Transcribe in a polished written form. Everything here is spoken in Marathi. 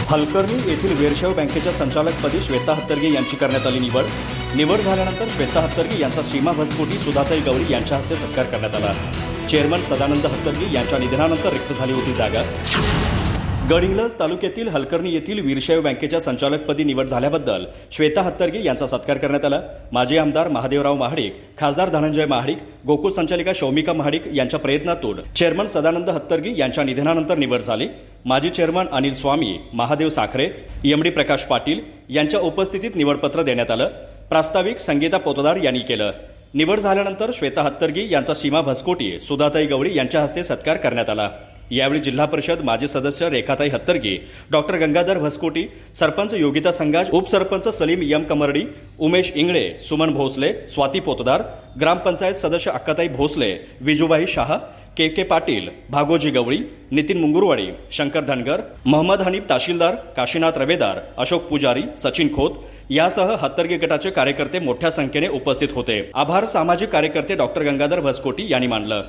हलकर्णी येथील वेरशेव बँकेच्या संचालकपदी श्वेता हत्तरगे यांची करण्यात आली निवड झाल्यानंतर श्वेता हत्तरगे यांचा सीमा भस्कोटी सुधाताई गवळी यांच्या हस्ते सत्कार करण्यात आला। चेअरमन सदानंद हत्तरगे यांच्या निधनानंतर रिक्त झाली होती जागा। गडिंग्लज तालुक्यातील हलकर्णी येथील वीरशैव बँकेच्या संचालकपदी निवड झाल्याबद्दल श्वेता हत्तरगे यांचा सत्कार करण्यात आला। माजी आमदार महादेवराव महाडिक, खासदार धनंजय महाडिक, गोकुळ संचालिका शौमिका महाडिक यांच्या प्रयत्नातून चेअरमन सदानंद हत्तरगे यांच्या निधनानंतर निवड झाली। माजी चेअरमन अनिल स्वामी, महादेव साखरे, एमडी प्रकाश पाटील यांच्या उपस्थितीत निवडपत्र देण्यात आलं। प्रास्ताविक संगीता पोतदार यांनी केलं। निवड झाल्यानंतर श्वेता हत्तरगे यांचा सीमा भस्कोटी सुधाताई गवळी यांच्या हस्ते सत्कार करण्यात आला। यावेळी जिल्हा परिषद माजी सदस्य रेखाताई हत्तरगे, डॉक्टर गंगाधर भस्कोटी, सरपंच योगिता संगाज, उपसरपंच सलीम यम कमरडी, उमेश इंगळे, सुमन भोसले, स्वाती पोतदार, ग्रामपंचायत सदस्य अक्काताई भोसले, विजूबाई शाह, के पाटील, भागोजी गवळी, नितीन मुंगुरवाडी, शंकर धनगर, मोहम्मद हनीफ ताशीलदार, काशीनाथ रवेदार, अशोक पुजारी, सचिन खोत यासह हत्तरगे गटाचे कार्यकर्ते मोठ्या संख्येने उपस्थित होते। आभार सामाजिक कार्यकर्ते डॉक्टर गंगाधर भस्कोटी यांनी मानलं।